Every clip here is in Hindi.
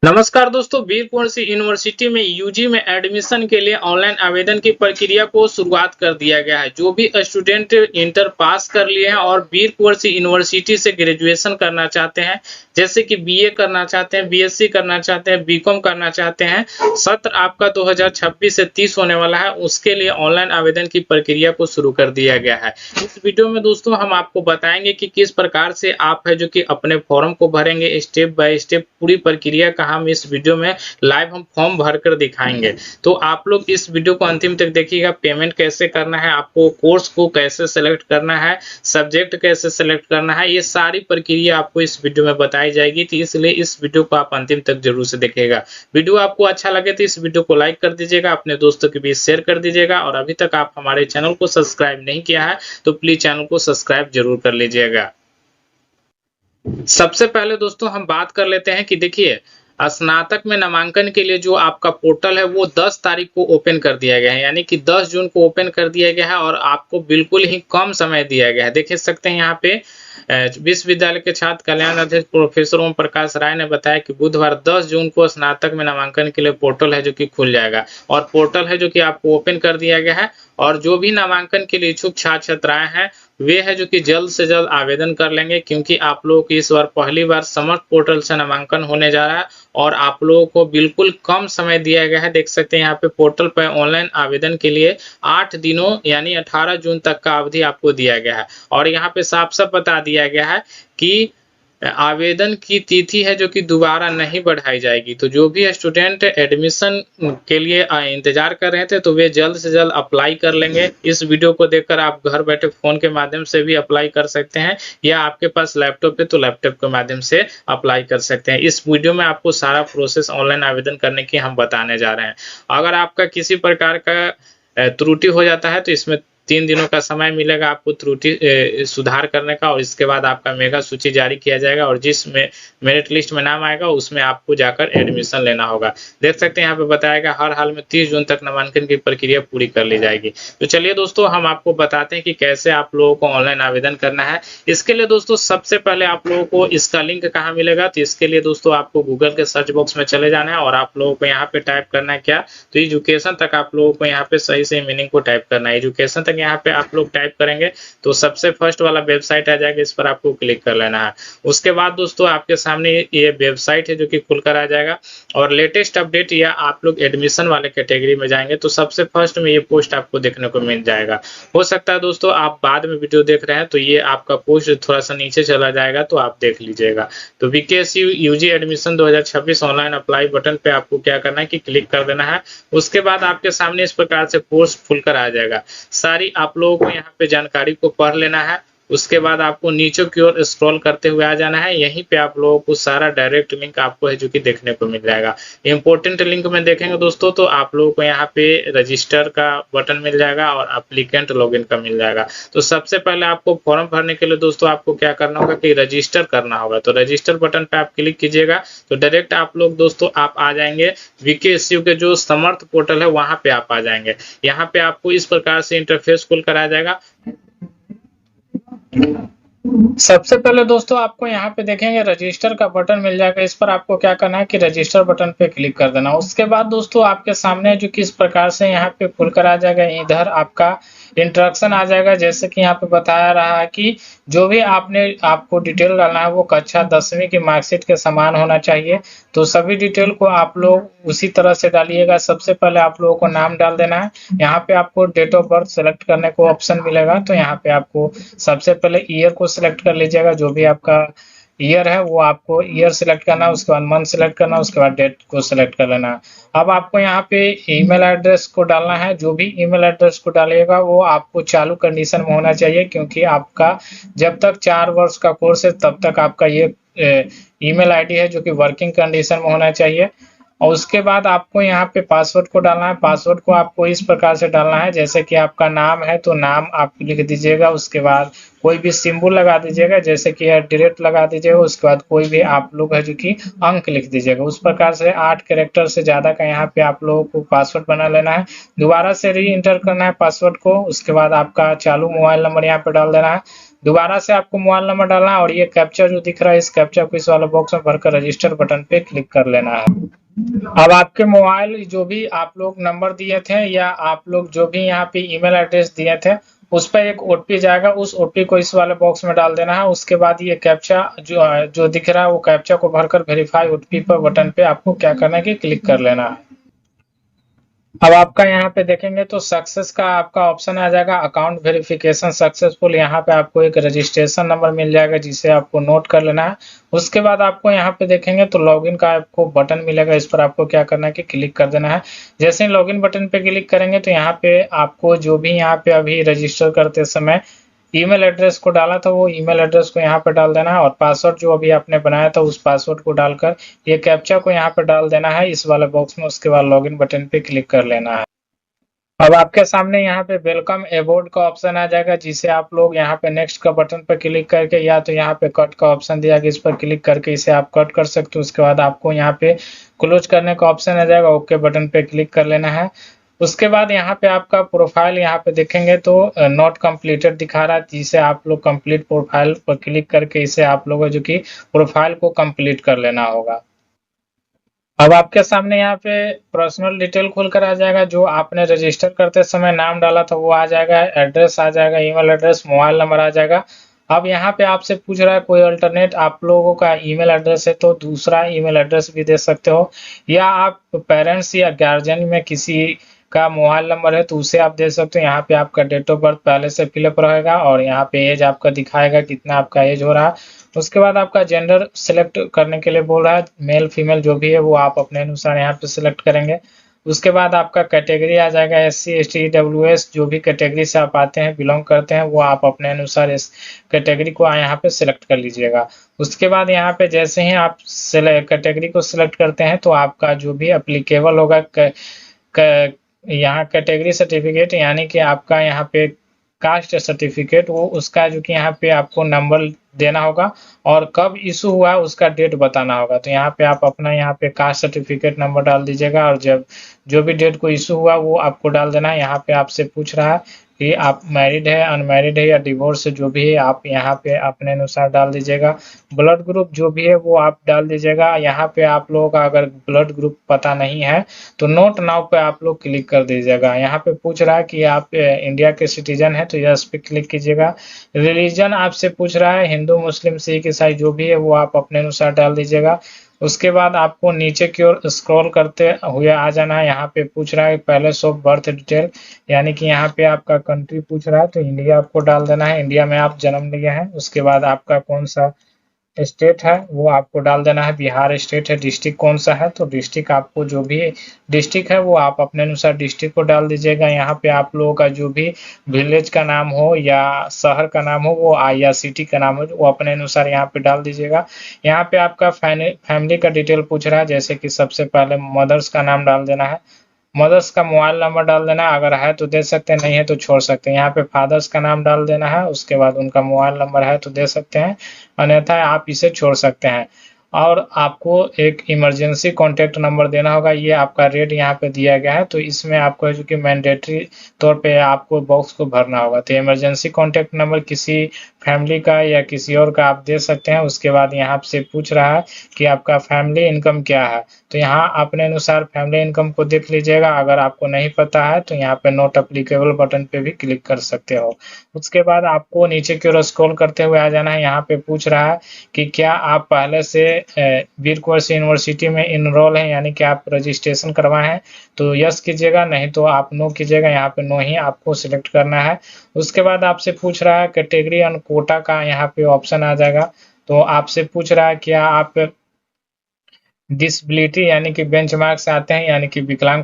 नमस्कार दोस्तों, वीर कुंवर सिंह यूनिवर्सिटी में यूजी में एडमिशन के लिए ऑनलाइन आवेदन की प्रक्रिया को शुरुआत कर दिया गया है। जो भी स्टूडेंट इंटर पास कर लिए हैं और वीर कुंवर सिंह यूनिवर्सिटी से ग्रेजुएशन करना चाहते हैं, जैसे कि बीए करना चाहते हैं, बीएससी करना चाहते हैं, बीकॉम करना चाहते हैं, सत्र आपका 2026 से 30 होने वाला है, उसके लिए ऑनलाइन आवेदन की प्रक्रिया को शुरू कर दिया गया है। इस वीडियो में दोस्तों हम आपको बताएंगे कि किस प्रकार से आप है जो कि अपने फॉर्म को भरेंगे, स्टेप बाय स्टेप पूरी प्रक्रिया का हम इस वीडियो में लाइव हम फॉर्म भर कर दिखाएंगे। तो आप लोग इस वीडियो को अंतिम तक देखिएगा। पेमेंट कैसे करना है, आपको कोर्स को कैसे सेलेक्ट करना है, सब्जेक्ट कैसे सेलेक्ट करना है, ये सारी प्रक्रिया आपको इस वीडियो में बताई जाएगी। तो इसलिए इस वीडियो को आप अंतिम तक जरूर से देखिएगा। वीडियो आपको अच्छा लगे तो इस वीडियो को लाइक कर दीजिएगा, अपने दोस्तों के बीच शेयर कर दीजिएगा, और अभी तक आप हमारे चैनल को सब्सक्राइब नहीं किया है तो प्लीज चैनल को सब्सक्राइब जरूर कर लीजिएगा। सबसे पहले दोस्तों हम बात कर लेते हैं कि देखिए, स्नातक में नामांकन के लिए जो आपका पोर्टल है वो 10 तारीख को ओपन कर दिया गया है, यानी कि 10 जून को ओपन कर दिया गया है और आपको बिल्कुल ही कम समय दिया गया है। देख सकते हैं यहाँ पे विश्वविद्यालय के छात्र कल्याण अध्यक्ष प्रोफेसर ओम प्रकाश राय ने बताया कि बुधवार 10 जून को स्नातक में नामांकन के लिए पोर्टल है जो कि खुल जाएगा, और पोर्टल है जो कि आपको ओपन कर दिया गया है। और जो भी नामांकन के लिए इच्छुक छात्र छात्राएं हैं वे है जो कि जल्द से जल्द आवेदन कर लेंगे, क्योंकि आप लोगों की इस बार पहली बार समर्थ पोर्टल से नामांकन होने जा रहा है और आप लोगों को बिल्कुल कम समय दिया गया है। देख सकते हैं यहाँ पे पोर्टल पर ऑनलाइन आवेदन के लिए 8 दिनों यानी 18 जून तक का अवधि आपको दिया गया है, और यहाँ पे साफ साफ बता दिया गया है कि आवेदन की तिथि है जो कि दोबारा नहीं बढ़ाई जाएगी। तो जो भी स्टूडेंट एडमिशन के लिए इंतजार कर रहे थे तो वे जल्द से जल्द अप्लाई कर लेंगे। इस वीडियो को देखकर आप घर बैठे फोन के माध्यम से भी अप्लाई कर सकते हैं, या आपके पास लैपटॉप है तो लैपटॉप के माध्यम से अप्लाई कर सकते हैं। इस वीडियो में आपको सारा प्रोसेस ऑनलाइन आवेदन करने की हम बताने जा रहे हैं। अगर आपका किसी प्रकार का त्रुटि हो जाता है तो इसमें 3 दिनों का समय मिलेगा आपको त्रुटि सुधार करने का, और इसके बाद आपका मेगा सूची जारी किया जाएगा और जिस मेरिट लिस्ट में नाम आएगा उसमें आपको जाकर एडमिशन लेना होगा। देख सकते हैं यहाँ पे बताएगा हर हाल में 30 जून तक नामांकन की प्रक्रिया पूरी कर ली जाएगी। तो चलिए दोस्तों हम आपको बताते हैं कि कैसे आप लोगों को ऑनलाइन आवेदन करना है। इसके लिए दोस्तों सबसे पहले आप लोगों को इसका लिंक कहाँ मिलेगा, तो इसके लिए दोस्तों आपको गूगल के सर्च बॉक्स में चले जाना है और आप लोगों को यहाँ पे टाइप करना है क्या, तो एजुकेशन तक आप लोगों को यहाँ पे सही से मीनिंग को टाइप करना है। एजुकेशन तक यहाँ पे आप लोग टाइप करेंगे तो सबसे फर्स्ट वाला वेबसाइट आ जाएगा, इस पर आपको क्लिक कर लेना है। उसके बाद दोस्तों आपके सामने ये वेबसाइट है जो कि खुलकर आ जाएगा, और लेटेस्ट अपडेट या आप लोग एडमिशन वाले कैटेगरी में जाएंगे तो सबसे फर्स्ट में ये पोस्ट आपको देखने को मिल जाएगा। हो सकता है दोस्तों आप बाद में वीडियो देख रहे हैं तो ये आपका पोस्ट थोड़ा सा नीचे चला जाएगा तो आप देख लीजिएगा। तो VKSU UG admission 2026 online apply button पे आपको क्या करना है कि क्लिक कर देना है। उसके बाद आपके सामने इस प्रकार से पोस्ट खुलकर आ जाएगा। सारी आप लोगों को यहाँ पे जानकारी को पढ़ लेना है। उसके बाद आपको नीचे की ओर स्क्रॉल करते हुए आ जाना है। यहीं पे आप लोगों को सारा डायरेक्ट लिंक आपको है जो कि देखने को मिल जाएगा। इंपॉर्टेंट लिंक में देखेंगे दोस्तों तो आप लोगों को यहाँ पे रजिस्टर का बटन मिल जाएगा और एप्लीकेंट लॉगिन का मिल जाएगा। तो सबसे पहले आपको फॉर्म भरने के लिए दोस्तों आपको क्या करना होगा कि रजिस्टर करना होगा। तो रजिस्टर बटन पे आप क्लिक कीजिएगा तो डायरेक्ट आप लोग दोस्तों आप आ जाएंगे वीकेएसयू के जो समर्थ पोर्टल है वहां पे आप आ जाएंगे। यहाँ पे आपको इस प्रकार से इंटरफेस खुलकर आ जाएगा। सबसे पहले दोस्तों आपको यहाँ पे देखेंगे रजिस्टर का बटन मिल जाएगा, इस पर आपको क्या करना है कि रजिस्टर बटन पे क्लिक कर देना। उसके बाद दोस्तों आपके सामने जो किस प्रकार से यहाँ पे खुलकर आ जाएगा, इधर आपका इंस्ट्रक्शन आ जाएगा। जैसे कि यहाँ पे बताया रहा है कि जो भी आपको डिटेल डालना है वो कक्षा 10वीं की मार्कशीट के समान होना चाहिए। तो सभी डिटेल को आप लोग उसी तरह से डालिएगा। सबसे पहले आप लोगों को नाम डाल देना है। यहाँ पे आपको डेट ऑफ बर्थ सेलेक्ट करने को ऑप्शन मिलेगा, तो यहाँ पे आपको सबसे पहले ईयर को सिलेक्ट कर लीजिएगा। जो भी आपका ईयर है वो आपको ईयर सिलेक्ट करना है, उसके बाद मंथ सिलेक्ट करना है, उसके बाद डेट को सिलेक्ट कर लेना है। अब आपको यहाँ पे ईमेल एड्रेस को डालना है। जो भी ईमेल एड्रेस को डालिएगा वो आपको चालू कंडीशन में होना चाहिए, क्योंकि आपका जब तक 4 वर्ष का कोर्स है तब तक आपका ये ईमेल आईडी है जो कि वर्किंग कंडीशन में होना चाहिए। और उसके बाद आपको यहाँ पे पासवर्ड को डालना है। पासवर्ड को आपको इस प्रकार से डालना है, जैसे कि आपका नाम है तो नाम आप लिख दीजिएगा। उसके बाद कोई भी सिंबल लगा दीजिएगा, जैसे कि @ लगा दीजिएगा। उसके बाद कोई भी आप लोग है जो कि अंक लिख दीजिएगा। उस प्रकार से 8 कैरेक्टर से ज़्यादा का यहाँ पे आप लोगों को पासवर्ड बना लेना है। दोबारा से री इंटर करना है पासवर्ड को। उसके बाद आपका चालू मोबाइल नंबर यहाँ पे डाल देना है। दोबारा से आपको मोबाइल नंबर डालना है और ये कैप्चा जो दिख रहा है इस कैप्चा को इस वाले बॉक्स में भरकर रजिस्टर बटन पे क्लिक कर लेना है। अब आपके मोबाइल जो भी आप लोग नंबर दिए थे या आप लोग जो भी यहाँ पे ईमेल एड्रेस दिए थे उस पर एक ओटीपी जाएगा, उस ओटीपी को इस वाले बॉक्स में डाल देना है। उसके बाद ये कैप्चा जो दिख रहा है वो कैप्चा को भरकर वेरीफाई ओटीपी पर बटन पे आपको क्या करना है कि क्लिक कर लेना है। अब आपका यहाँ पे देखेंगे तो सक्सेस का आपका ऑप्शन आ जाएगा, अकाउंट वेरिफिकेशन सक्सेसफुल। यहाँ पे आपको एक रजिस्ट्रेशन नंबर मिल जाएगा जिसे आपको नोट कर लेना है। उसके बाद आपको यहाँ पे देखेंगे तो लॉगिन का आपको बटन मिलेगा, इस पर आपको क्या करना है कि क्लिक कर देना है। जैसे ही लॉगिन बटन पे क्लिक करेंगे तो यहाँ पे आपको जो भी यहाँ पे अभी रजिस्टर करते समय ईमेल एड्रेस को डाला था वो ईमेल एड्रेस को यहाँ पे डाल देना है और पासवर्ड जो अभी आपने बनाया था उस पासवर्ड को डालकर ये कैप्चा को यहाँ पे डाल देना है इस वाले बॉक्स में। उसके बाद लॉगिन बटन पे क्लिक कर लेना है। अब आपके सामने यहाँ पे वेलकम अबोर्ड का ऑप्शन आ जाएगा जिसे आप लोग यहाँ पे नेक्स्ट का बटन पर क्लिक करके या तो यहाँ पे कट का ऑप्शन दिया गया इस पर क्लिक करके इसे आप कट कर सकते हो। उसके बाद आपको यहाँ पे क्लोज करने का ऑप्शन आ जाएगा, ओके बटन पे क्लिक कर लेना है। उसके बाद यहाँ पे आपका प्रोफाइल यहाँ पे देखेंगे तो नॉट कंप्लीटेड दिखा रहा है जिसे आप लोग कंप्लीट प्रोफाइल पर क्लिक करके इसे आप लोगों जो कि प्रोफाइल को कंप्लीट कर लेना होगा। अब आपके सामने यहाँ पे पर्सनल डिटेल खुल कर आ जाएगा, जो आपने रजिस्टर करते समय नाम डाला था वो आ जाएगा, एड्रेस आ जाएगा, ईमेल एड्रेस, मोबाइल नंबर आ जाएगा। अब यहाँ पे आपसे पूछ रहा है कोई अल्टरनेट आप लोगों का ईमेल एड्रेस है तो दूसरा ईमेल एड्रेस भी दे सकते हो, या आप पेरेंट्स या गार्जियन में किसी का मोबाइल नंबर है तो उसे आप दे सकते हो। यहाँ पे आपका डेट ऑफ बर्थ पहले से फिलअप रहेगा और यहाँ पे एज आपका दिखाएगा कितना आपका एज हो रहा है। उसके बाद आपका जेंडर सिलेक्ट करने के लिए बोल रहा है, मेल फीमेल जो भी है वो आप अपने अनुसार यहाँ पे सिलेक्ट करेंगे। उसके बाद आपका कैटेगरी आ जाएगा, SC ST EWS जो भी कैटेगरी से आप आते हैं बिलोंग करते हैं वो आप अपने अनुसार इस कैटेगरी को यहाँ पे सिलेक्ट कर लीजिएगा। उसके बाद यहाँ पे जैसे ही आप कैटेगरी को सिलेक्ट करते हैं तो आपका जो भी अप्लीकेबल होगा यहाँ कैटेगरी सर्टिफिकेट यानी कि आपका यहाँ पे कास्ट सर्टिफिकेट वो उसका जो कि यहाँ पे आपको नंबर देना होगा और कब इशू हुआ है उसका डेट बताना होगा। तो यहाँ पे आप अपना यहाँ पे कास्ट सर्टिफिकेट नंबर डाल दीजिएगा और जब जो भी डेट को इशू हुआ वो आपको डाल देना है। यहाँ पे आपसे पूछ रहा है कि आप मैरिड है, अनमैरिड है या डिवोर्स है, जो भी है आप यहाँ पे अपने अनुसार डाल दीजिएगा। ब्लड ग्रुप जो भी है वो आप डाल दीजिएगा। यहाँ पे आप लोगों का अगर ब्लड ग्रुप पता नहीं है तो नोट नाउ पे आप लोग क्लिक कर दीजिएगा। यहाँ पे पूछ रहा है कि आप इंडिया के सिटीजन है तो यस पे क्लिक कीजिएगा। रिलीजन आपसे पूछ रहा है हिंदू मुस्लिम सिख ईसाई जो भी है वो आप अपने अनुसार डाल दीजिएगा। उसके बाद आपको नीचे की ओर स्क्रॉल करते हुए आ जाना है। यहाँ पे पूछ रहा है पहले शो बर्थ डिटेल यानी कि यहाँ पे आपका कंट्री पूछ रहा है तो इंडिया आपको डाल देना है, इंडिया में आप जन्म लिए हैं। उसके बाद आपका कौन सा स्टेट है वो आपको डाल देना है, बिहार स्टेट है। डिस्ट्रिक्ट कौन सा है तो डिस्ट्रिक्ट आपको जो भी डिस्ट्रिक्ट है वो आप अपने अनुसार डिस्ट्रिक्ट को डाल दीजिएगा। यहाँ पे आप लोगों का जो भी विलेज का नाम हो या शहर का नाम हो वो या सिटी का नाम हो वो अपने अनुसार यहाँ पे डाल दीजिएगा। यहाँ पे आपका फैमिली का डिटेल पूछ रहा है, जैसे कि सबसे पहले मदर्स का नाम डाल देना है, मदर्स का मोबाइल नंबर डाल देना है, अगर है तो दे सकते हैं नहीं है तो छोड़ सकते हैं। यहाँ पे फादर्स का नाम डाल देना है, उसके बाद उनका मोबाइल नंबर है तो दे सकते हैं अन्यथा आप इसे छोड़ सकते हैं। और आपको एक इमरजेंसी कॉन्टैक्ट नंबर देना होगा, ये आपका रेट यहाँ पे दिया गया है तो इसमें आपको जो कि मैंडेटरी तौर पे आपको बॉक्स को भरना होगा। तो इमरजेंसी कॉन्टैक्ट नंबर किसी फैमिली का या किसी और का आप दे सकते हैं। उसके बाद यहाँ से पूछ रहा है कि आपका फैमिली इनकम क्या है तो यहाँ अपने अनुसार फैमिली इनकम को देख लीजिएगा। अगर आपको नहीं पता है तो यहाँ पे नॉट एप्लीकेबल बटन पे भी क्लिक कर सकते हो। उसके बाद आपको नीचे की ओर स्क्रॉल करते हुए आ जाना है। यहाँ पे पूछ रहा है कि क्या आप पहले से वीर कुंवर सिंह यूनिवर्सिटी में इनरोल हैं यानी कि आप रजिस्ट्रेशन करवाए हैं तो यस कीजिएगा, नहीं तो आप नो कीजिएगा। यहाँ पे नो ही आपको सिलेक्ट करना है। उसके बाद आपसे पूछ रहा है कैटेगरी एंड कोटा का यहाँ पे ऑप्शन आ जाएगा। तो आपसे पूछ रहा है क्या आप डिसेबिलिटी यानी कि बेंचमार्क से आते हैं यानी कि विकलांग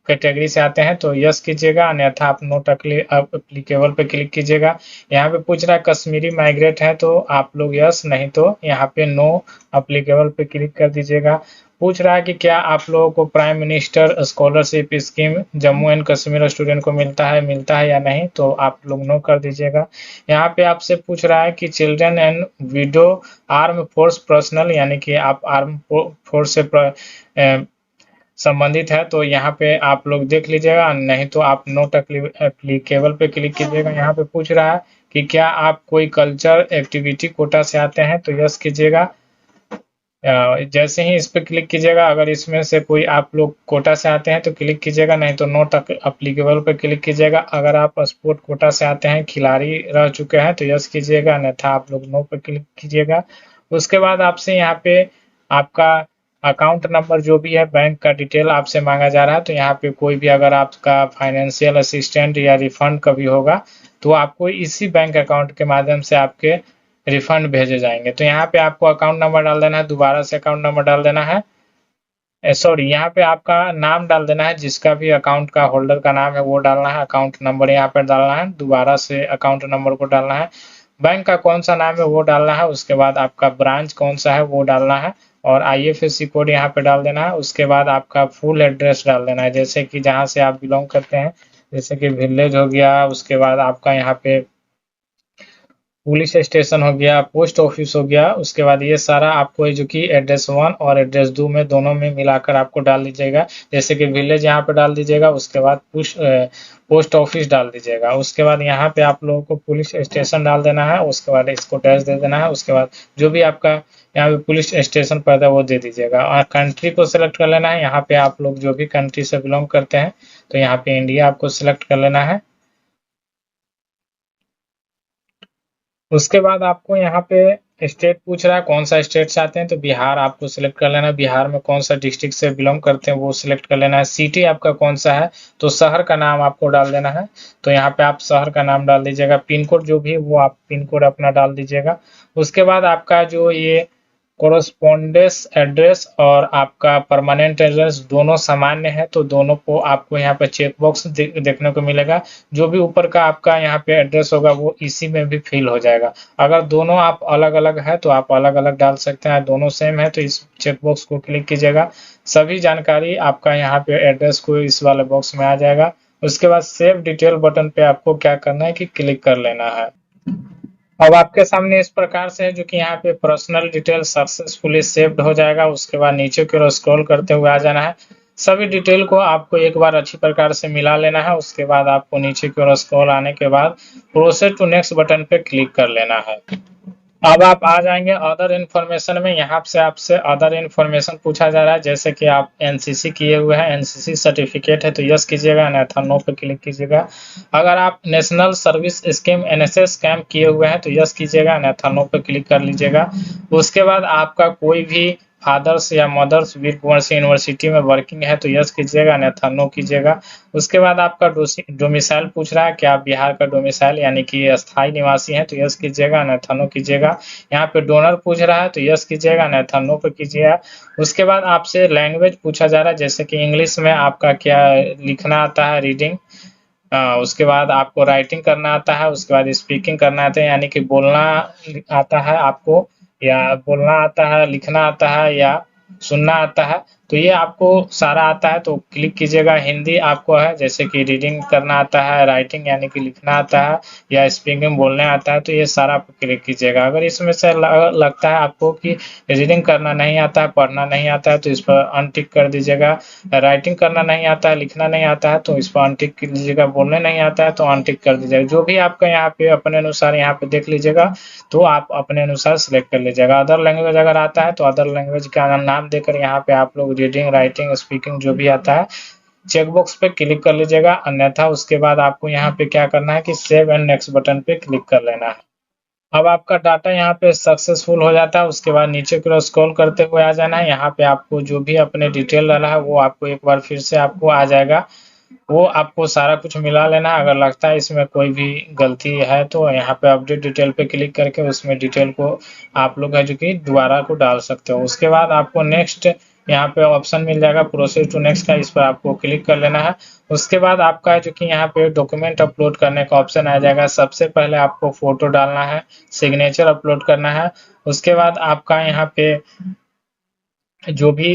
कैटेगरी से आते हैं तो यस कीजिएगा, अन्यथा आप नोट एप्लीकेबल पे क्लिक कीजिएगा। यहाँ पे पूछ रहा है कश्मीरी माइग्रेट है तो आप लोग यस, नहीं तो यहाँ पे नो एप्लीकेबल पे क्लिक कर दीजिएगा। पूछ रहा है कि क्या आप लोगों को prime minister scholarship scheme Jammu and Kashmir student को मिलता है या नहीं तो आप लोग नो कर दीजिएगा। यहाँ पे आपसे पूछ रहा है कि children and window arm force personal यानी कि आप आर्म फोर्स से संबंधित है तो यहाँ पे आप लोग देख लीजिएगा, नहीं तो आप नोट एप्लीकेबल पे क्लिक कीजिएगा। यहाँ पे पूछ रहा है कि क्या आप कोई कल्चर एक्टिविटी कोटा से आते हैं, तो यस कीजिएगा। जैसे ही इस पे क्लिक कीजिएगा, अगर इसमें से कोई आप लोग कोटा से आते हैं तो क्लिक कीजिएगा, नहीं तो नोट अप्लीकेबल पे क्लिक कीजिएगा। अगर आप स्पोर्ट कोटा से आते हैं, खिलाड़ी रह चुके हैं, तो यस कीजिएगा, अन्यथा आप लोग नो पे क्लिक कीजिएगा। उसके बाद आपसे यहाँ पे आपका अकाउंट नंबर जो भी है, बैंक का डिटेल आपसे मांगा जा रहा है। तो यहाँ पे कोई भी अगर आपका फाइनेंशियल असिस्टेंट या रिफंड कभी होगा तो आपको इसी बैंक अकाउंट के माध्यम से आपके रिफंड भेजे जाएंगे। तो यहाँ पे आपको अकाउंट नंबर डाल देना है, दोबारा से अकाउंट नंबर डाल देना है, सॉरी यहाँ पे आपका नाम डाल देना है, जिसका भी अकाउंट का होल्डर का नाम है वो डालना है, अकाउंट नंबर यहाँ पर डालना है, दोबारा से अकाउंट नंबर को डालना है, बैंक का कौन सा नाम है वो डालना है, उसके बाद आपका ब्रांच कौन सा है वो डालना है, और IFSC कोड यहाँ पे डाल देना है। उसके बाद आपका फुल एड्रेस डाल देना है, जैसे कि जहाँ से आप बिलोंग करते हैं, जैसे कि विलेज हो गया, उसके बाद आपका यहाँ पे पुलिस स्टेशन हो गया, पोस्ट ऑफिस हो गया, उसके बाद ये सारा आपको जो कि एड्रेस 1 और एड्रेस 2 में दोनों में मिलाकर आपको डाल दीजिएगा। जैसे कि विलेज यहाँ पे डाल दीजिएगा, उसके बाद पोस्ट ऑफिस डाल दीजिएगा, उसके बाद यहाँ पे आप लोगों को पुलिस स्टेशन डाल देना है, उसके बाद इसको टैच दे देना है, उसके बाद जो भी आपका यहाँ पे पुलिस स्टेशन पड़ता है वो दे दीजिएगा, और कंट्री को सिलेक्ट कर लेना है। यहाँ पे आप लोग जो भी कंट्री से बिलोंग करते हैं, तो यहाँ पे इंडिया आपको सिलेक्ट कर लेना है। उसके बाद आपको यहाँ पे स्टेट पूछ रहा है, कौन सा स्टेट से आते हैं, तो बिहार आपको सिलेक्ट कर लेना है, बिहार में कौन सा डिस्ट्रिक्ट से बिलोंग करते हैं वो सिलेक्ट कर लेना है। सिटी आपका कौन सा है, तो शहर का नाम आपको डाल देना है, तो यहाँ पे आप शहर का नाम डाल दीजिएगा। पिन कोड जो भी है वो आप पिन कोड अपना डाल दीजिएगा। उसके बाद आपका जो ये कोरोस्पोंडेंस एड्रेस और आपका परमानेंट एड्रेस दोनों सामान्य है, तो दोनों को आपको यहाँ पे चेक बॉक्स देखने को मिलेगा। जो भी ऊपर का आपका यहाँ पे एड्रेस होगा वो इसी में भी फिल हो जाएगा। अगर दोनों आप अलग अलग है तो आप अलग अलग डाल सकते हैं, दोनों सेम है तो इस चेक बॉक्स को क्लिक कीजिएगा। सभी जानकारी आपका यहाँ पे एड्रेस को इस वाले बॉक्स में आ जाएगा। उसके बाद सेव डिटेल बटन पे आपको क्या करना है कि क्लिक कर लेना है। अब आपके सामने इस प्रकार से है, जो कि यहाँ पे पर्सनल डिटेल सक्सेसफुली सेव्ड हो जाएगा। उसके बाद नीचे की ओर स्क्रॉल करते हुए आ जाना है, सभी डिटेल को आपको एक बार अच्छी प्रकार से मिला लेना है। उसके बाद आपको नीचे की ओर स्क्रॉल आने के बाद प्रोसीड टू नेक्स्ट बटन पे क्लिक कर लेना है। अब आप आ जाएंगे अदर इन्फॉर्मेशन में, यहाँ से आपसे अदर इन्फॉर्मेशन पूछा जा रहा है, जैसे कि आप एनसीसी किए हुए हैं, एनसीसी सर्टिफिकेट है तो यस कीजिएगा, अन्यथा नो पे क्लिक कीजिएगा। अगर आप national service scheme NSS camp किए हुए हैं तो यस कीजिएगा, अन्यथा नो पे क्लिक कर लीजिएगा। उसके बाद आपका कोई भी फादर्स या मदर्स वीर कुंवर सिंह यूनिवर्सिटी में वर्किंग है तो यस कीजिएगा, अन्यथा नो कीजिएगा। उसके बाद आपका डोमिसाइल पूछ रहा है कि आप बिहार का डोमिसाइल यानी कि स्थायी निवासी हैं तो यस कीजिएगा, अन्यथा नो कीजिएगा। यहाँ पे डोनर पूछ रहा है तो यस कीजिएगा, अन्यथा नो पे कीजिएगा। उसके बाद आपसे लैंग्वेज पूछा जा रहा है, जैसे कि इंग्लिश में आपका क्या लिखना आता है, रीडिंग, उसके बाद आपको राइटिंग करना आता है, उसके बाद स्पीकिंग करना आता है यानी कि बोलना आता है आपको, या बोलना आता है, लिखना आता है या सुनना आता है, तो ये आपको सारा आता है तो क्लिक कीजिएगा। हिंदी आपको है, जैसे कि रीडिंग करना आता है, राइटिंग यानी कि लिखना आता है, या स्पीकिंग बोलने आता है, तो ये सारा आप क्लिक कीजिएगा। अगर इसमें से लगता है आपको कि रीडिंग करना नहीं आता है, पढ़ना नहीं आता है, तो इस पर अनटिक कर दीजिएगा। राइटिंग करना नहीं आता है, लिखना नहीं आता है, तो इस पर अनटिक कर लीजिएगा। बोलने नहीं आता है तो अनटिक कर दीजिएगा। जो भी आपका यहाँ पे अपने अनुसार यहाँ पे देख लीजिएगा, तो आप अपने अनुसार सिलेक्ट कर लीजिएगा। अदर लैंग्वेज अगर आता है तो अदर लैंग्वेज का नाम देकर यहाँ पे आप लोग रीडिंग, राइटिंग, स्पीकिंग जो भी आता है चेक बॉक्स पे क्लिक कर लीजिएगा, अन्यथा उसके बाद आपको यहाँ पे क्या करना है कि सेव एंड नेक्स्ट बटन पे क्लिक कर लेना है। अब आपका डाटा यहाँ पे सक्सेसफुल हो जाता है। उसके बाद नीचे की ओर स्क्रॉल करते हुए आ जाना है, यहाँ पे आपको जो भी अपने डिटेल डाला है वो आपको एक बार फिर से आपको आ जाएगा, वो आपको सारा कुछ मिला लेना है। अगर लगता है इसमें कोई भी गलती है तो यहाँ पे अपडेट डिटेल पे क्लिक करके उसमें डिटेल को आप लोग है जो कि दोबारा को डाल सकते हो। उसके बाद आपको नेक्स्ट यहाँ पे ऑप्शन मिल जाएगा प्रोसेस टू नेक्स्ट का, इस पर आपको क्लिक कर लेना है। उसके बाद आपका है जो कि यहाँ पे डॉक्यूमेंट अपलोड करने का ऑप्शन आ जाएगा। सबसे पहले आपको फोटो डालना है, सिग्नेचर अपलोड करना है। उसके बाद आपका यहाँ पे जो भी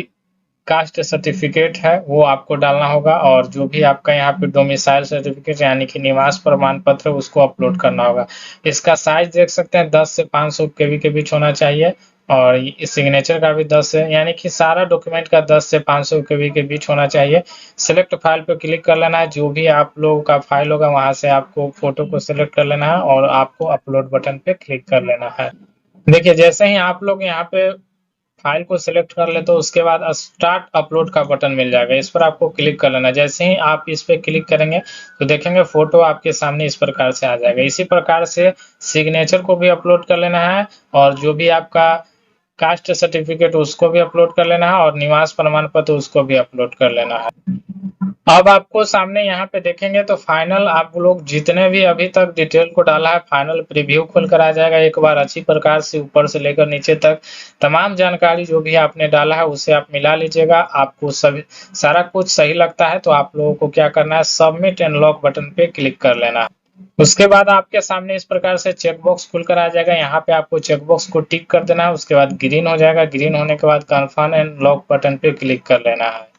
कास्ट सर्टिफिकेट है वो आपको डालना होगा, और जो भी आपका यहाँ पे डोमिसाइल सर्टिफिकेट यानी कि निवास प्रमाण पत्र उसको अपलोड करना होगा। इसका साइज देख सकते हैं 10 से 500 KB के बीच होना चाहिए। और सिग्नेचर का भी 10 है, यानी कि सारा डॉक्यूमेंट का 10 से 500 केबी के बीच होना चाहिए। सिलेक्ट फाइल पे क्लिक कर लेना है, जो भी आप लोगों का फाइल होगा वहां से आपको फोटो को सिलेक्ट कर लेना है और आपको अपलोड बटन पे क्लिक कर लेना है। देखिए जैसे ही आप लोग यहाँ पे फाइल को सिलेक्ट कर ले तो उसके बाद स्टार्ट अपलोड का बटन मिल जाएगा, इस पर आपको क्लिक कर लेना। जैसे ही आप इस पे क्लिक करेंगे तो देखेंगे फोटो आपके सामने इस प्रकार से आ जाएगा। इसी प्रकार से सिग्नेचर को भी अपलोड कर लेना है और जो भी आपका कास्ट सर्टिफिकेट उसको भी अपलोड कर लेना है और निवास प्रमाण पत्र उसको भी अपलोड कर लेना है। अब आपको सामने यहाँ पे देखेंगे तो फाइनल आप लोग जितने भी अभी तक डिटेल को डाला है फाइनल प्रीव्यू खुल कर आ जाएगा। एक बार अच्छी प्रकार से ऊपर से लेकर नीचे तक तमाम जानकारी जो भी आपने डाला है उसे आप मिला लीजिएगा। आपको सभी सारा कुछ सही लगता है तो आप लोगों को क्या करना है, सबमिट एंड लॉक बटन पे क्लिक कर लेना है। उसके बाद आपके सामने इस प्रकार से चेकबॉक्स खुलकर आ जाएगा। यहाँ पे आपको चेकबॉक्स को टिक कर देना है, उसके बाद ग्रीन हो जाएगा। ग्रीन होने के बाद कन्फर्म एंड लॉक बटन पे क्लिक कर लेना है।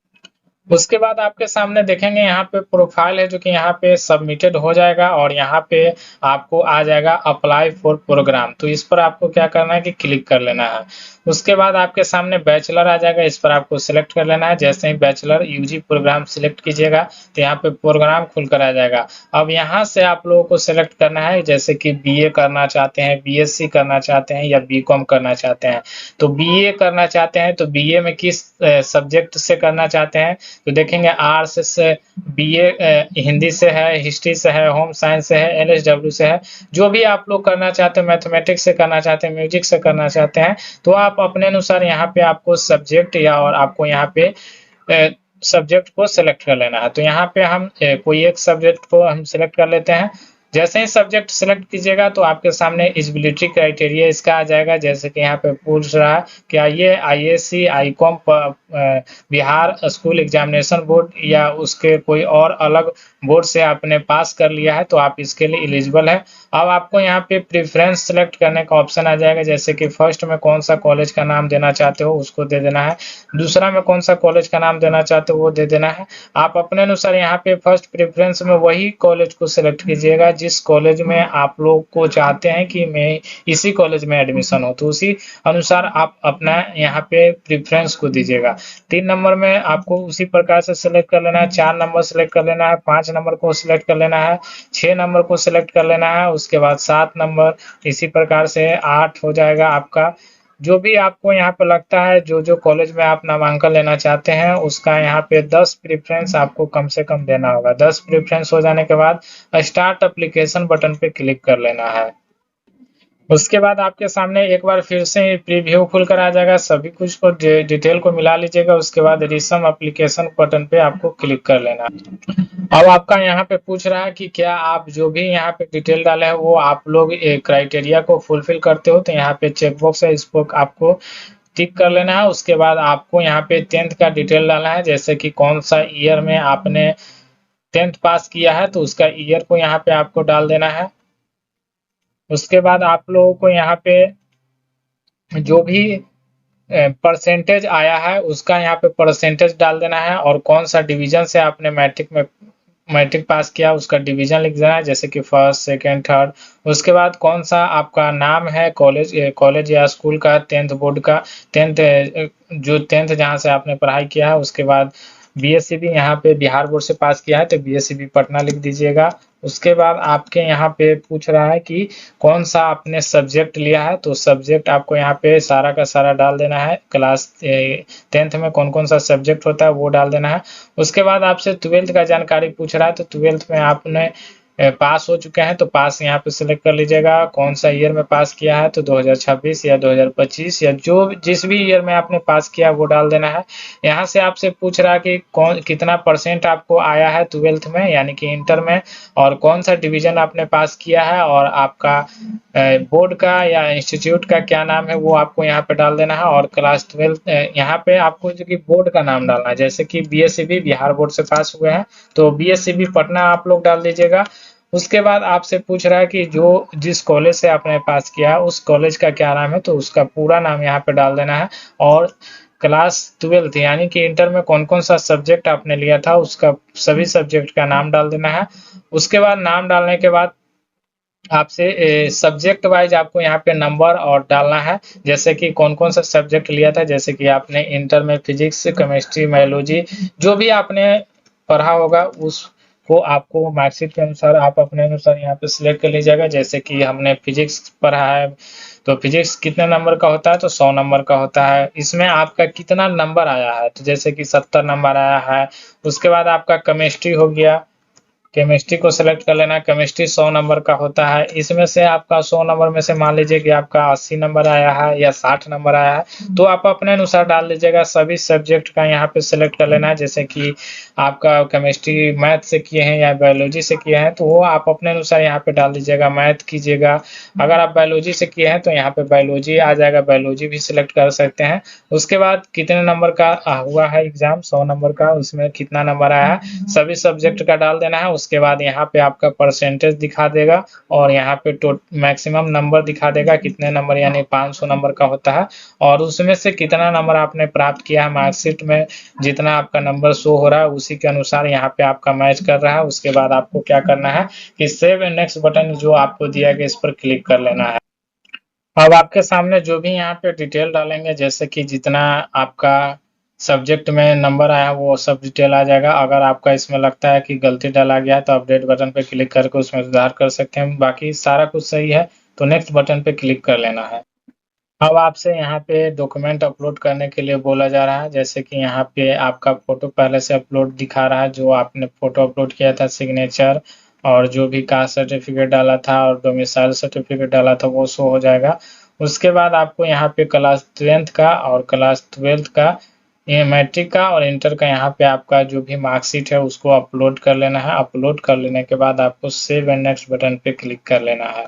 उसके बाद आपके सामने देखेंगे यहाँ पे प्रोफाइल है जो कि यहाँ पे सबमिटेड हो जाएगा और यहाँ पे आपको आ जाएगा अप्लाई फॉर प्रोग्राम, तो इस पर आपको क्या करना है कि क्लिक कर लेना है। उसके बाद आपके सामने बैचलर आ जाएगा, इस पर आपको सिलेक्ट कर लेना है। जैसे ही बैचलर यूजी प्रोग्राम सिलेक्ट कीजिएगा तो यहाँ पे प्रोग्राम खुलकर आ जाएगा। अब यहाँ से आप लोगों को सिलेक्ट करना है, जैसे कि बीए करना चाहते हैं, बीएससी करना चाहते हैं या बीकॉम करना चाहते हैं। तो बीए करना चाहते हैं तो बीए में किस सब्जेक्ट से करना चाहते हैं, तो देखेंगे आर्ट्स से बीए हिंदी से है, हिस्ट्री से है, होम साइंस से है, एलएसडब्ल्यू से है। जो भी आप लोग करना चाहते हैं, मैथमेटिक्स से करना चाहते हैं, म्यूजिक से करना चाहते हैं, तो आप अपने अनुसार यहाँ पे आपको सब्जेक्ट या और आपको यहाँ पे सब्जेक्ट को सिलेक्ट कर लेना है। तो यहाँ पे हम कोई एक सब्जेक्ट को हम सिलेक्ट कर लेते हैं। जैसे ही सब्जेक्ट सिलेक्ट कीजिएगा तो आपके सामने एलिजिबिलिटी क्राइटेरिया इसका आ जाएगा। जैसे कि यहाँ पे पूछ रहा है क्या ये ISC, Icom, Bihar school examination board या उसके कोई और अलग बोर्ड से आपने पास कर लिया है तो आप इसके लिए एलिजिबल है। अब आपको यहाँ पे प्रेफरेंस सेलेक्ट करने का ऑप्शन आ जाएगा, जैसे कि फर्स्ट में कौन सा कॉलेज का नाम देना चाहते हो उसको दे देना है, दूसरा में कौन सा कॉलेज का नाम देना चाहते हो वो दे देना है। आप अपने अनुसार यहाँ पे फर्स्ट प्रेफरेंस में वही कॉलेज को सिलेक्ट कीजिएगा जिस कॉलेज में आप लोग को चाहते हैं कि मैं इसी कॉलेज में एडमिशन हो, तो उसी अनुसार आप अपना यहाँ पे प्रेफरेंस को दीजिएगा। 3 नंबर में आपको उसी प्रकार से सिलेक्ट कर लेना है, 4 नंबर सिलेक्ट कर लेना है, 5 नंबर को सिलेक्ट कर लेना है, 6 नंबर को सिलेक्ट कर लेना है, उसके बाद 7 नंबर, इसी प्रकार से 8 हो जाएगा आपका। जो भी आपको यहाँ पे लगता है जो कॉलेज में आप नामांकन लेना चाहते हैं उसका यहाँ पे 10 प्रेफरेंस आपको कम से कम देना होगा। 10 प्रेफरेंस हो जाने के बाद स्टार्ट एप्लीकेशन बटन पे क्लिक कर लेना है। उसके बाद आपके सामने एक बार फिर से प्रीव्यू खुलकर आ जाएगा। सभी कुछ को डिटेल को मिला लीजिएगा। उसके बाद रिसम एप्लीकेशन बटन पे आपको क्लिक कर लेना है। अब आपका यहाँ पे पूछ रहा है कि क्या आप जो भी यहाँ पे डिटेल डाले हैं वो आप लोग क्राइटेरिया को फुलफिल करते हो, तो यहाँ पे चेकबॉक्स है, इसको आपको टिक कर लेना है। उसके बाद आपको यहाँ पे 10th का डिटेल डालना है, जैसे कि कौन सा ईयर में आपने 10th पास किया है तो उसका ईयर को यहाँ पे आपको डाल देना है। उसके बाद आप लोगों को यहाँ पे जो भी परसेंटेज आया है उसका यहाँ पे परसेंटेज डाल देना है और कौन सा डिवीजन से आपने मैट्रिक पास किया उसका डिवीजन लिख देना है, जैसे कि फर्स्ट, सेकंड, थर्ड। उसके बाद कौन सा आपका नाम है कॉलेज या स्कूल का, 10th बोर्ड का, 10th जहाँ से आपने पढ़ाई किया है। उसके बाद बीएससीबी यहाँ पे बिहार बोर्ड से पास किया है तो बीएससीबी पटना लिख दीजिएगा। उसके बाद आपके यहाँ पे पूछ रहा है कि कौन सा आपने सब्जेक्ट लिया है, तो सब्जेक्ट आपको यहाँ पे सारा का सारा डाल देना है। क्लास 10th में कौन कौन सा सब्जेक्ट होता है वो डाल देना है। उसके बाद आपसे 12th का जानकारी पूछ रहा है तो 12th में आपने पास हो चुके हैं तो पास यहाँ पे सिलेक्ट कर लीजिएगा। कौन सा ईयर में पास किया है तो 2026 या 2025 या जो जिस भी ईयर में आपने पास किया वो डाल देना है। यहाँ से आपसे पूछ रहा है कि कौन कितना परसेंट आपको आया है 12th में यानी कि इंटर में, और कौन सा डिवीजन आपने पास किया है और आपका बोर्ड का या इंस्टीट्यूट का क्या नाम है वो आपको यहाँ पे डाल देना है। और क्लास 12 यहाँ पे आपको जो कि बोर्ड का नाम डालना है, जैसे कि बीएससीबी बिहार बोर्ड से पास हुए हैं तो बीएससीबी पटना आप लोग डाल दीजिएगा। उसके बाद आपसे पूछ रहा है कि जो जिस कॉलेज से आपने पास किया उस कॉलेज का क्या नाम है, तो उसका पूरा नाम यहाँ पे डाल देना है। और क्लास 12 यानी कि इंटर में कौन कौन सा सब्जेक्ट आपने लिया था उसका सभी सब्जेक्ट का नाम डाल देना है। उसके बाद नाम डालने के बाद आपसे सब्जेक्ट वाइज आपको यहाँ पे नंबर और डालना है, जैसे कि कौन-कौन सा सब्जेक्ट लिया था, जैसे कि आपने इंटर में फिजिक्स, केमिस्ट्री, बायोलॉजी जो भी आपने पढ़ा होगा उसको आपको मार्कशीट के अनुसार आप अपने अनुसार यहाँ पे सिलेक्ट कर लीजिएगा। जैसे कि हमने फिजिक्स पढ़ा है, तो फिजिक्स कितने नंबर का होता है, तो 100 नंबर का होता है। इसमें आपका कितना नंबर आया है, तो जैसे कि 70 नंबर आया है। उसके बाद आपका केमिस्ट्री हो गया, केमिस्ट्री को सिलेक्ट कर लेना है। केमिस्ट्री 100 नंबर का होता है। इसमें से आपका 100 नंबर में से मान लीजिए कि आपका 80 नंबर आया है या 60 नंबर आया है, तो आप अपने अनुसार डाल लीजिएगा। सभी सब्जेक्ट का यहाँ पे सिलेक्ट कर लेना है। जैसे कि आपका केमिस्ट्री मैथ से किए हैं या बायोलॉजी से किए हैं, तो वो आप अपने अनुसार यहाँ पे डाल दीजिएगा। मैथ कीजिएगा, अगर आप बायोलॉजी से किए हैं तो यहाँ पे बायोलॉजी आ जाएगा, बायोलॉजी भी सिलेक्ट कर सकते हैं। उसके बाद कितने नंबर का हुआ है एग्जाम, 100 नंबर का, उसमें कितना नंबर आया है, सभी सब्जेक्ट का डाल देना है। उसके बाद यहाँ पे आपका परसेंटेज दिखा देगा और यहाँ पे मैक्सिमम नंबर दिखा देगा, कितने नंबर, यानी 500 नंबर का होता है, और उसमें से कितना नंबर आपने प्राप्त किया है। मार्कशीट में जितना आपका नंबर शो हो रहा है उसी के अनुसार यहाँ पे आपका मैच कर रहा है। उसके बाद आपको क्या करना है कि सेव एंड नेक्स्ट बटन जो आपको दिया गया इस पर क्लिक कर लेना है। अब आपके सामने जो भी यहाँ पे डिटेल डालेंगे, जैसे कि जितना आपका सब्जेक्ट में नंबर आया वो सब डिटेल आ जाएगा। अगर आपका इसमें लगता है कि गलती डाला गया है तो अपडेट बटन पे क्लिक करके उसमें सुधार कर सकते हैं। बाकी सारा कुछ सही है तो नेक्स्ट बटन पे क्लिक कर लेना है। अब आपसे यहाँ पे डॉक्यूमेंट अपलोड करने के लिए बोला जा रहा है। जैसे कि यहाँ पे आपका फ़ोटो पहले से अपलोड दिखा रहा है, जो आपने फ़ोटो अपलोड किया था, सिग्नेचर और जो भी कास्ट सर्टिफिकेट डाला था और डोमिसाइल सर्टिफिकेट डाला था वो शो हो जाएगा। उसके बाद आपको यहाँ पे क्लास 10th का और क्लास 12th का, ये मैट्रिक का और इंटर का यहाँ पे आपका जो भी मार्कशीट है उसको अपलोड कर लेना है। अपलोड कर लेने के बाद आपको सेव एंड नेक्स्ट बटन पे क्लिक कर लेना है।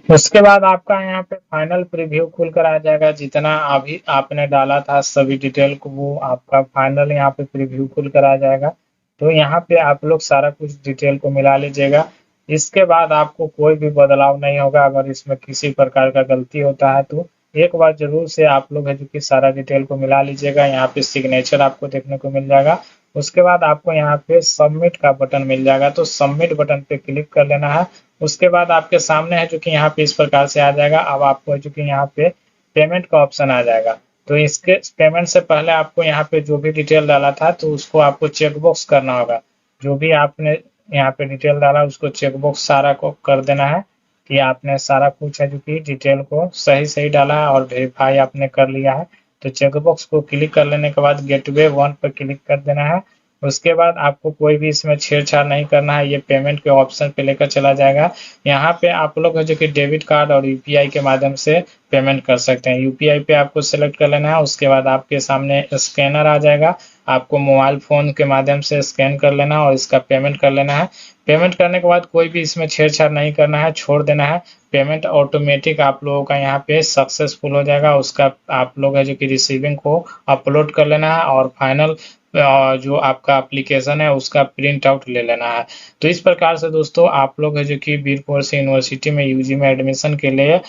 उसके बाद आपका यहाँ पे फाइनल प्रीव्यू खुल कर आ जाएगा। जितना अभी आपने डाला था सभी डिटेल को, वो आपका फाइनल यहाँ पे प्रीव्यू खुल कर आ जाएगा। तो यहाँ पे आप लोग सारा कुछ डिटेल को मिला लीजिएगा। इसके बाद आपको कोई भी बदलाव नहीं होगा। अगर इसमें किसी प्रकार का गलती होता है तो एक बार जरूर से आप लोग है जो कि सारा डिटेल को मिला लीजिएगा। यहाँ पे सिग्नेचर आपको देखने को मिल जाएगा। उसके बाद आपको यहाँ पे सबमिट का बटन मिल जाएगा, तो सबमिट बटन पे क्लिक कर लेना है। उसके बाद आपके सामने है जो कि यहाँ पे इस प्रकार से आ जाएगा। अब आपको जो कि यहाँ पे पेमेंट का ऑप्शन आ जाएगा, तो इसके पेमेंट से पहले आपको यहाँ पे जो भी डिटेल डाला था तो उसको आपको चेक बॉक्स करना होगा। जो भी आपने यहाँ पे डिटेल डाला उसको चेक बॉक्स सारा को कर देना है कि आपने सारा कुछ है जो कि डिटेल को सही सही डाला है और वेरीफाई आपने कर लिया है। तो चेक बॉक्स को क्लिक कर लेने के बाद गेटवे 1 पर क्लिक कर देना है। उसके बाद आपको कोई भी इसमें छेड़छाड़ नहीं करना है, ये पेमेंट के ऑप्शन पे लेकर चला जाएगा। यहाँ पे आप लोग है जो कि डेबिट कार्ड और यूपीआई के माध्यम से पेमेंट कर सकते हैं। यूपीआई पे आपको सेलेक्ट कर लेना है। उसके बाद आपके सामने स्कैनर आ जाएगा, आपको मोबाइल फ़ोन के माध्यम से स्कैन कर लेना और इसका पेमेंट कर लेना है। पेमेंट करने के बाद कोई भी इसमें छेड़छाड़ नहीं करना है, छोड़ देना है। पेमेंट ऑटोमेटिक आप लोगों का यहाँ पे सक्सेसफुल हो जाएगा। उसका आप लोग है जो कि रिसीविंग को अपलोड कर लेना है और फाइनल जो आपका एप्लीकेशन है उसका प्रिंट आउट ले लेना है। तो इस प्रकार से दोस्तों आप लोग है जो कि वीर कुंवर सिंह यूनिवर्सिटी में यूजी में एडमिशन के लिए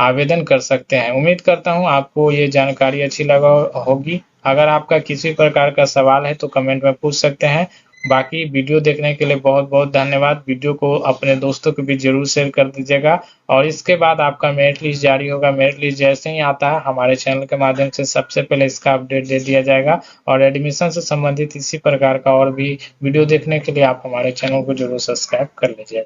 आवेदन कर सकते हैं। उम्मीद करता हूँ आपको ये जानकारी अच्छी लगा होगी। अगर आपका किसी प्रकार का सवाल है तो कमेंट में पूछ सकते हैं। बाकी वीडियो देखने के लिए बहुत बहुत धन्यवाद। वीडियो को अपने दोस्तों को भी जरूर शेयर कर दीजिएगा और इसके बाद आपका मेरिट लिस्ट जारी होगा। मेरिट लिस्ट जैसे ही आता है हमारे चैनल के माध्यम से सबसे पहले इसका अपडेट दे दिया जाएगा। और एडमिशन से संबंधित इसी प्रकार का और भी वीडियो देखने के लिए आप हमारे चैनल को जरूर सब्सक्राइब कर लीजिएगा।